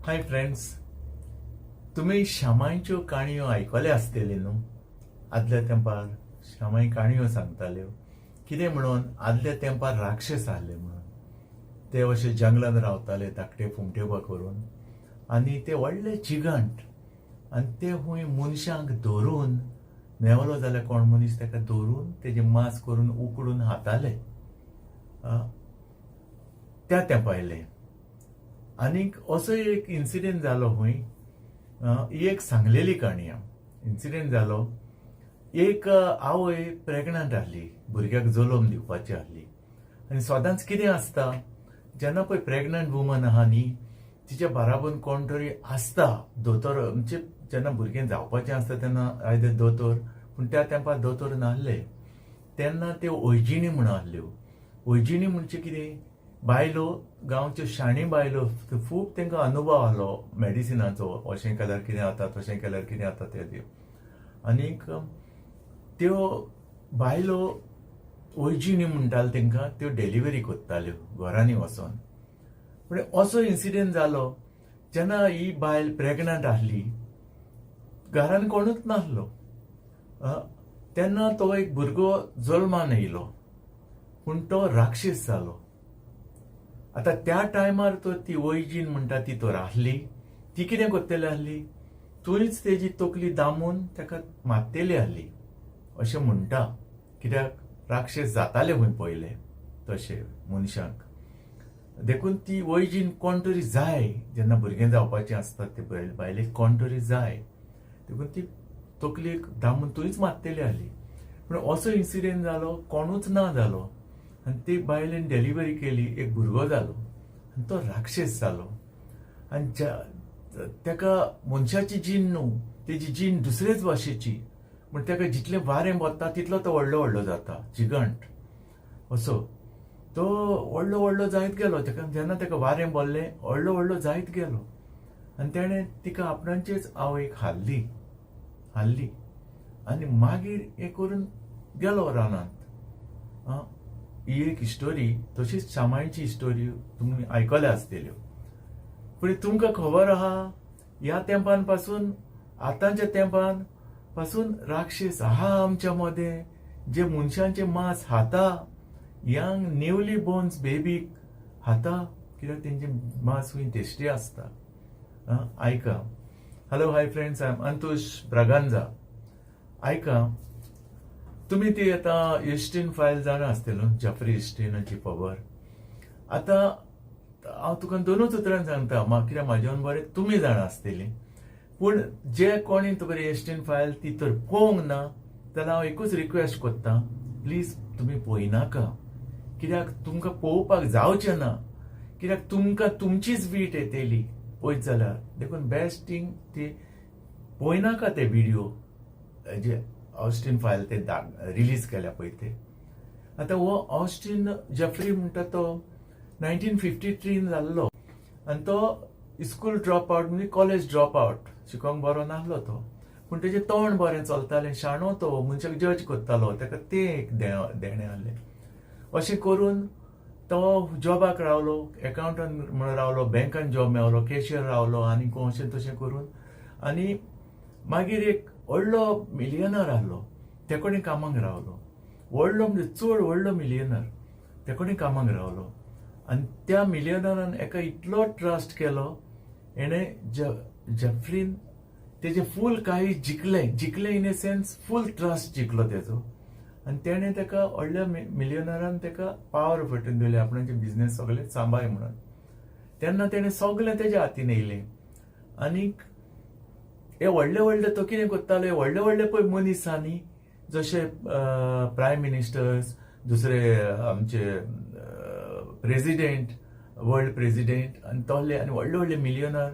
Hi friends, तुम्ही श्यामाईच्यो काणयो आयकले आसतले न्हू. आदल्या तेंपार श्यामाई काणयो सांगताल्यो. कितें म्हणून आदल्या तेंपार राक्षस आहले म्हणून. ते अशे जंगलांत रावताले धाकटे फुमट्यो करून, आनी ते व्हडले जिगंट. आनी ते खूंय मनशांक धरून मेवलो जाल्यार कोण मनीस ताका धरून तेजे मांस करून उकडून खाताले. त्या तेंपायले आनीक असो एक इन्सिडेंट जालो खूंय. ही एक सांगलेली काणी. इन्सिडेंट जालो, एक आवय प्रेग्नंट आहली, भुरग्याक जल्म दिवपाची आहली. आनी सदांच कितें आसता, जेन्ना पळय प्रेग्नंट वुमन आहा न्ही, तिच्या बाराबून कोण तरी आसता दोतोर. म्हणजे जेन्ना भुरगें जावपाचें आसता तेन्ना आयदर दोतोर, पूण त्या तेंपार दोतोर नाहले. तेन्ना त्यो ओयजिणी म्हूण आहल्यो. ओयजिणी म्हणजे कितें, बायलो, गांवच्यो शाणी बायलो. खूब तांकां अनुभव आहलो मेडिसिनाचो. अशें केल्यार कितें जाता, तशें केल्यार कितें जाता ते. आनीक त्यो बायलो ओयजिणी म्हणटाले तांकां, त्यो डेलिव्हरी कोत्ताल्यो घरांनी वचोन. पूण असो इन्सिडेंट जालो, जेन्ना ही बायल प्रेग्नंट आहली, घरान कोणूच नाहलो. तेन्ना तो एक भुरगो जल्मान येयलो, पूण तो राक्षस जालो. आतां त्या टायमार तो ती ओयजीन म्हणटा ती तर आहली. ती कितें कोत्तली आहली, थंयच तेजी तकली दामून ताका मारतेली आहली अशें म्हणटा. कित्याक राक्षस जाताले खंय पयले तशे मनशांक. देखून ती ओयजीन कोण तरी जाय, जेन्ना भुरगें जावपाचें आसता ते बायलेक कोण तरी जाय, देखून ती तकलेक दामून थंयच मारतेली आहली. पूण असो इन्सिडेंट जालो, कोणूच ना जालो. आनी ती बायलेन डेलिव्हरी केली, एक भुरगो जालो, आनी तो राक्षस जालो. आनी ताका मनशाची जीण न्हू, तेजी जीण दुसरेच भाशेची. पूण ताका जितलें वारें बसता तितलो तो व्हडलो व्हडलो जाता, जिगंट असो. तो व्हडलो व्हडलो जायत गेलो. ताका जेन्ना ताका वारें बसलें, व्हडलो व्हडलो जायत गेलो. आनी तेणें तिका आपणाचेच आवयक हाल्ली. आनी मागीर हें करून गेलो रानांत. ही एक हिस्टोरी. तशीच श्यामाईची हिस्टोरी तुम्ही आयकल्या आसतल्यो. पूण तुमकां खबर आहा, ह्या तेंपान पासून, आतांच्या तेंपान पासून राक्षस आहा आमच्या मदें, जे मनशांचे मांस खाता. यंग न्यूली बोर्न्स बेबीक खाता, कित्याक तेंचे मांस खूंय टेस्टी आसता. आयका. Hello, hi friends, I am Antush Braganza. आयका, तुम्ही ती आता इस्टीन फायल जाणा आसतलो, जेफ्री इस्टीनाची खबर. आता हांव तुका दोनूच उतरांन सांगता, कित्याक म्हाज्यान बरें तुमी जाणा आसतली. पूण जे कोणी तुका इस्टीन फायल ती तर पळोवंक ना, जाल्यार हांव एकूच रिक्वेस्ट करता, प्लीज तुमी पळयनाका. कित्याक तुमकां पळोवपाक जावचें ना. कित्याक तुमकां तुमचीच वीट येतली पळयत जाल्यार. देखून बेस्ट थिंग ती पळयनाका ते व्हिडिओ जे ऑस्टीन फायल ते रिलीज केल्या पळय ते. आता हो ऑस्टीन जेफ्री म्हणटा तो 1953 जाल्लो. आनी तो स्कूल ड्रॉप आवट म्हणजे कॉलेज ड्रॉप आवट, शिकोंक बरो नाहलो तो. पूण तेजें तोंड बरें चलतालें, शाणो तो, मनशाक जज करतालो, ताका तें एक देणें आहलें. अशें करून तो जॉबाक रावलो, एकावंटंट म्हणून रावलो, बँकान जॉब मेवलो, कॅशियर रावलो, आनी अशें तशें करून. आनी मागीर एक व्हडलो मिलियनर आहलो, ते कडेन कामाक रावलो. व्हडलो म्हणजे चड व्हडलो मिलियनर, ते कडेन कामाक रावलो. आनी त्या मिलियनरान एका इतलो ट्रस्ट केलो, एणें जेफ्रीन तेजे फूल काही जिखलें इन ए सेन्स, फूल ट्रस्ट जिखलो तेजो. आनी तेणें ताका व्हडल्या मिलियनरान ताका पावर फटून दिले, आपणाचे बिझनेस सगळे सांबाळ म्हणून. तेन्ना तेणें सगळें तेज्या हातीन येयलें. आनीक हे व्हडले व्हडले तो कितें करताले, व्हडले व्हडले पळय मनीस आहा न्ही, जशे प्रायम मिनिस्टर्स, दुसरे आमचे प्रेसिडेंट, वर्ल्ड प्रेसिडेंट, आनी तोहले आनी व्हडले व्हडले मिलियनर,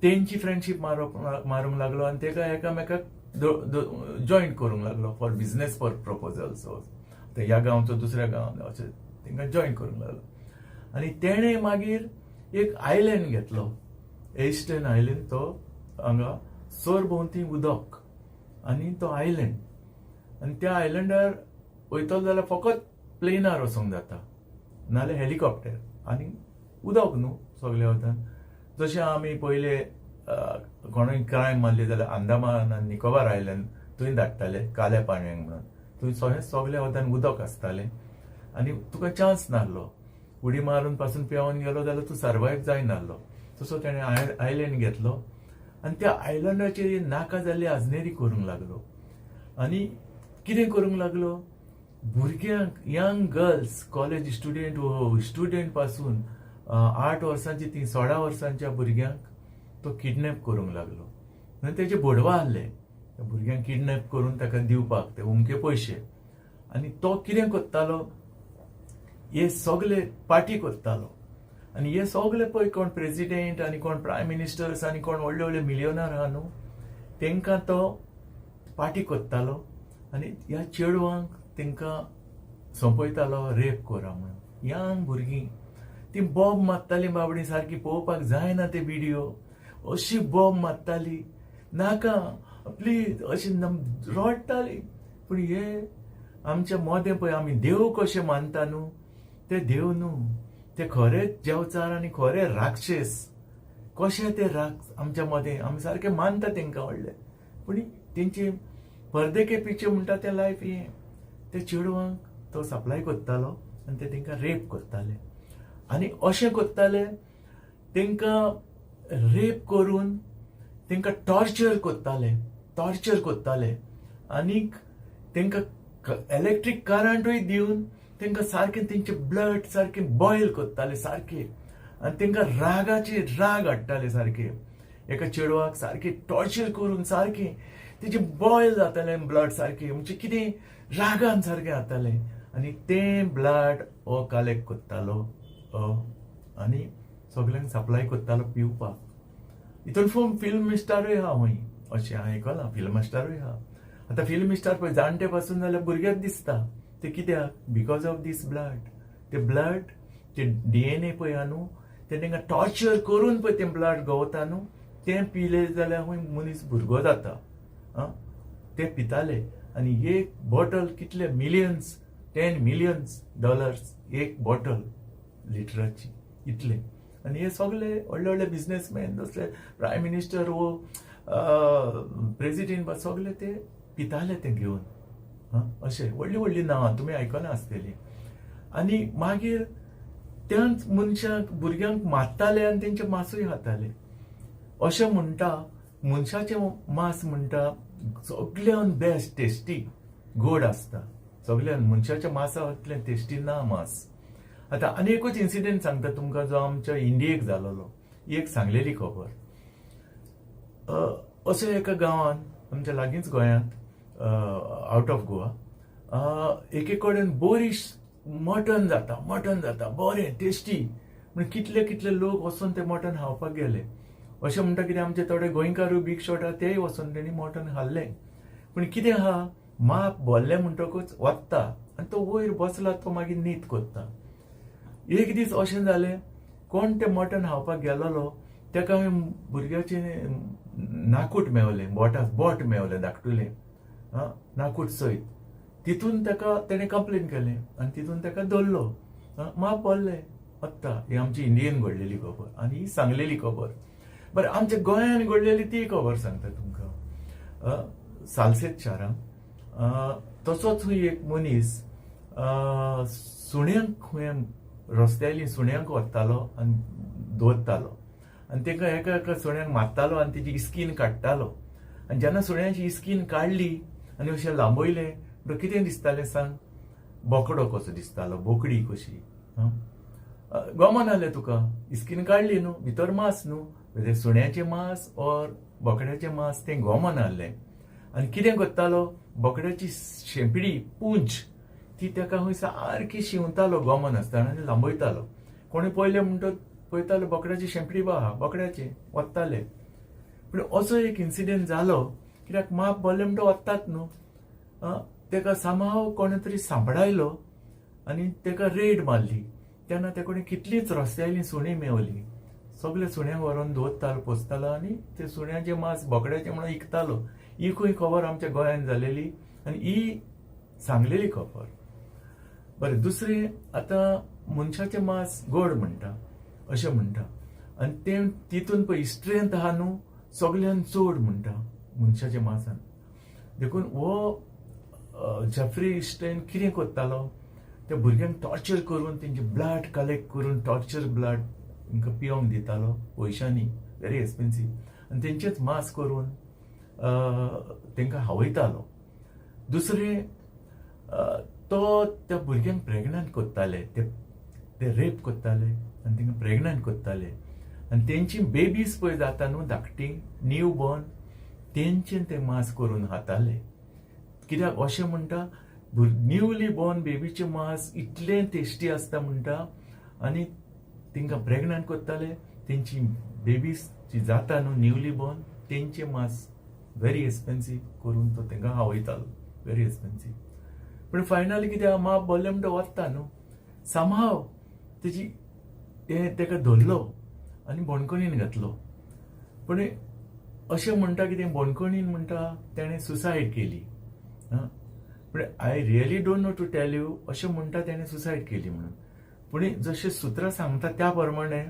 तेंची फ्रेंडशीप मारूंक लागलो. आनी ताका एकामेकाक जॉयन करूंक लागलो फॉर बिझनेस प्रपोजल्स. ह्या गांवचो दुसऱ्या गांवांत अशें तांकां जॉयन करूंक लागलो. आनी तेणें मागीर एक आयलँड घेतलो, एस्टर्न आयलँड. तो हांगा सरभोंवती उदक आनी तो आयलँड. आनी त्या आयलँडार वयतलो जाल्यार फकत प्लेनार वचोंक जाता, नाल्यार हेलिकॉप्टर. आनी उदक न्हू सगळे वतान. जशें आमी पयले कोणूय क्रायम मारली जाल्यार अंदमान आनी निकोबार आयलँड थंय धाडटाले काल्या पाणयेक म्हणून. थंय सगळे वतान उदक आसतालें आनी तुका चान्स नासलो. उडी मारून पासून पेंवन गेलो जाल्यार तूं सर्वायव जायनासलो. तसो ताणें आयलँड घेतलो आनी त्या आयलँडाचेर नाका जाल्ली आजनेरी करूंक लागलो. आनी कितें करूंक लागलो, भुरग्यांक, यंग गर्ल्स, कॉलेज स्टुडंट पासून 8 वर्सांची ती 16 वर्सांच्या भुरग्यांक तो किडनॅप करूंक लागलो. आनी तेजे बोडवा आहले त्या भुरग्यांक किडनॅप करून ताका दिवपाक ते उमके पयशे. आनी तो कितें करतालो, हे सगळे पार्टी करतालो. आनी हे सगळे पळय कोण प्रेसिडेंट आनी कोण प्रायम मिनिस्टर्स आनी कोण व्हडले व्हडले मिलियनर आहा न्हू, तांकां तो पार्टी करतालो आनी ह्या चेडवांक तांकां सोंपयतालो रेप करा म्हणून. यंग भुरगीं ती बॉम्ब मारताली बाबडी, सारकी पळोवपाक जायना ते व्हिडिओ. अशी बॉम्ब मारताली, नाका प्लीज अशी रडटाली. पूण हे आमचे मोदें पळय, आमी देव कशें मानता न्हू, ते देव न्हू, ते खरेच जेवचार आनी खरे राक्षस. कशे ते आमच्या मदें आमी सारखे मानता तांकां व्हडले, पूण तेंचे पर्दे के पिचे म्हणटा ते लायफ हे. ते चेडवांक तो सप्लाय करतालो आनी ते तांकां रेप करताले. आनी अशें करताले, तांकां रेप करून तांकां टॉर्चर करताले आनीक तांकां इलेक्ट्रीक करंटूय दिवन तांकां सारकें तेंचे ब्लड सारकें बॉयल करताले सारकें. आनी तांकां राग हाडटाले सारके. एका चेडवाक सारकें टॉर्चर करून सारकें तेजें बॉयल जातालें ब्लड सारकें, म्हणजे कितें रागान सारकें जातालें. आनी तें ब्लड हो कलेक्ट करतालो आनी सगळ्यांक सप्लाय करतालो पिवपाक. हितून फिल्म स्टारूय आहा खंय, अशें हांवें आयकलां, फिल्म स्टारूय आहा. आतां फिल्म स्टार पळय जाणटे पासून जाल्यार भुरग्याक दिसता. ते कित्याक? Because of this blood. ते ब्लड, ते DNA पळय हा न्हू, ते तांकां टॉर्चर करून पळय तें ब्लड गवता न्हू, तें पिले जाल्यार खंय मनीस भुरगो जाता. ते पिताले आनी एक बॉटल कितले मिलियन्स, $10 million एक बॉटल लिटराची, इतले. आनी हे सगळे व्हडले व्हडले बिझनेसमॅन, जसले प्रायम मिनिस्टर वो प्रेसिडेंट सगळे ते पिताले ते घेवन. अशें व्हडली व्हडली नांवां तुमी आयकना आसतलीं. आनी मागीर त्याच मनशाक, भुरग्यांक मारताले आनी तेंचे मांसूय खाताले. अशें म्हणटा, मनशाचें मांस म्हणटा सगळ्यान बेस्ट, टेस्टी, गोड आसता. सगळ्यान मनशाच्या मांसांतलें टेस्टी ना मांस. आतां आनी एकूच इन्सिडेंट सांगता तुमकां, जो आमच्या इंडियेक जालोलो. ही एक सांगलेली खबर. अशें एका गांवांत, आमच्या लागींच गोंयांत, आउट ऑफ गोवा, एके कडेन बरी मटन जाता बरें टेस्टी. म्हण कितले कितले लोक वचून ते मटन खावपाक गेले. अशें म्हणटा कितें, आमचे थोडे गोंयकारूय बीग शॉट आहा तेय वचून तेणी मटन खाल्लें. पूण कितें आहा, माप भरलें म्हणटकूच वत्ता आनी तो वयर बसला, तो मागीर न्हीद करता. एक दीस अशें जालें, कोण तें मटन खावपाक गेलोलो, तेका भुरग्याचे नाकूट मेवलें, बोट मेवलें धाकटुलें, नाकूट सयत. तितून तेका तेणें कंप्लेन केलें आनी तितून तेका धरलो. माप भरलें वत्ता. ही आमची इंडियेन घडलेली खबर आनी ही सांगलेली खबर. बरें, आमच्या गोंयांत घडलेली ती खबर सांगता तुमकां. सालसेत शारांत तसोच एक मनीस सुण्यांक खंय रस्त्याली सुण्यांक व्हरतालो आनी दवरतालो आनी ताका एका एका सुण्यांक मारतालो आनी तेजी इस्कीन काडटालो. आनी जेन्ना सुण्यांची इस्कीन काडली आनी अशें लांबयलें म्हणटकीर कितें दिसतालें सांग, बोकडो कसो दिसतालो, बोकडी कशी. गमन जालें तुका, इस्कीन काडली न्हू, भितर मांस न्हू, म्हणजे सुण्याचें मांस और बोकड्याचें मांस तें गमन जाल्लें. आनी कितें करतालो, बोकड्याची शेंपडी, पुंज, ती तेका खंय सारकी शिंवतालो गमन आसतना आनी लांबयतालो. कोणी पयलें म्हणटा पळयतालो बोकड्याची शेंपडी आहा, बोकड्याचें वत्ताले. पूण असो एक इन्सिडेंट जालो, कित्याक माप भरलें म्हणटा वत्तात न्हू. तेका सामाव कोणे तरी सांपडायलो आनी तेका रेड मारली. तेन्ना ते कोणी कितलींच रस्त्यायलीं सुणीं मेवलीं. सगळे सुण्यांक व्हरून दवरतालो, पोसतालो आनी ते सुण्याचें मांस बोकड्याचें म्हणून विकतालो. ही खंय खबर आमच्या गोंयांत जालेली आनी ही सांगलेली खबर. बरें, दुसरें, आतां मनशाचें मांस गोड म्हणटा अशें म्हणटा आनी ते तितून पळय स्ट्रेंथ आहा न्हू सगळ्यान चड म्हणटा मनशाच्या मासान. देखून हो जेफ्री इस्टेन कितें करतालो, त्या भुरग्यांक टॉर्चर करून तेंचे ब्लड कलेक्ट करून टॉर्चर ब्लड तांकां पिवंक दितालो पयशांनी, व्हेरी एक्सपेन्सीव, आनी तेंचेच मास करून तांकां हावयतालो. दुसरें तो त्या भुरग्यांक प्रेग्नंट करताले, ते रेप करताले आनी तांकां प्रेग्नंट करताले आनी तेंची बेबीज पळय जाता न्हू धाकटी न्यू बॉर्न, तेंचें ते मास करून खाताले. कित्याक अशें म्हणटा न्यूली बॉर्न बेबीचें मास इतलें टेस्टी आसता म्हणटा, आनी तांकां प्रेग्नंट करताले, तेंची बेबीज जी जाता न्हू न्यूली बॉर्न तेंचें मास व्हेरी एक्सपेन्सीव करून तो तांकां हावयतालो, व्हेरी एक्सपेन्सीव. पूण फायनली कितें माप बोल्ले म्हणटा वता न्हू, समहाव तेजी ताका धरलो आनी बोणकुणीन घातलो. पूण अशें म्हणटा की तें बोणकुणीन म्हणटा तेणें सुसायड केली. पूण I really don't know to tell you, अशें म्हणटा तेणें सुसायड केली म्हणून. पूण जशें सुत्रां सांगता त्या प्रमाणे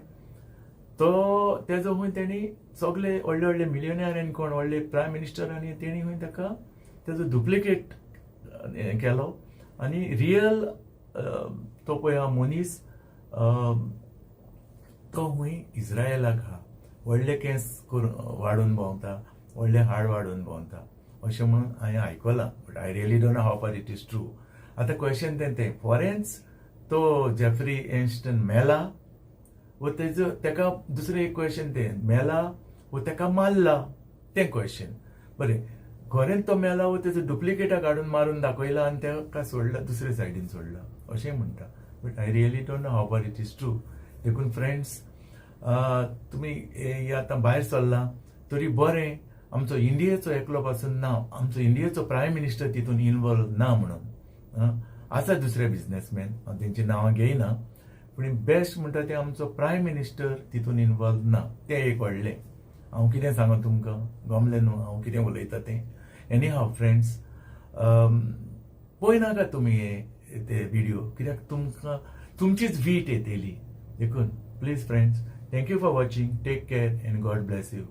तो तेजो खूंय तेणी सगळे व्हडले व्हडले मिलियनेर आनी कोण व्हडले प्रायम मिनिस्टर आनी तेणी खूंय ताका तेजो डुप्लिकेट केलो आनी रियल तो पळय हा मनीस तो खूंय इज्रायलाक हा, व्हडले केंस करून वाडून भोंवता, व्हडले हाड वाडून भोंवता अशें म्हणून हांवें आयकलां. But I really don't know how far it is true. आतां क्वेश्चन तें फॉरेन्स तो जेफ्री एन्स्टन मेला वो तेका दुसरें एक क्वेश्चन तें मेला वो तेका मारला तें क्वेश्चन. बरें, खरेंच तो मेला वो तेजो डुप्लिकेटा काडून मारून दाखयला आनी तेका सोडला, दुसरे सायडीन सोडला अशें म्हणटा. But I really don't know how far it is true. देखून फ्रेंड्स, तुमी आतां भायर सरला तरी बरें, आमचो इंडियेचो एकलो पासून ना, आमचो इंडियेचो प्रायम मिनिस्टर तितून इन्वॉल्व ना म्हणून. आसा दुसरे बिझनेसमॅन, हांव तेंची नांवां घेयना, पूण बेस्ट म्हणटा तें आमचो प्रायम मिनिस्टर तितून इन्वॉल्व ना. तें एक व्हडलें. हांव कितें सांगू तुमकां, गमलें न्हू हांव कितें उलयता तें. एनी हाव फ्रेंड्स, पळयनाका तुमी ते व्हिडिओ, कित्याक तुमकां तुमचीच वीट येतली. देखून please friends, thank you for watching, take care and God bless you.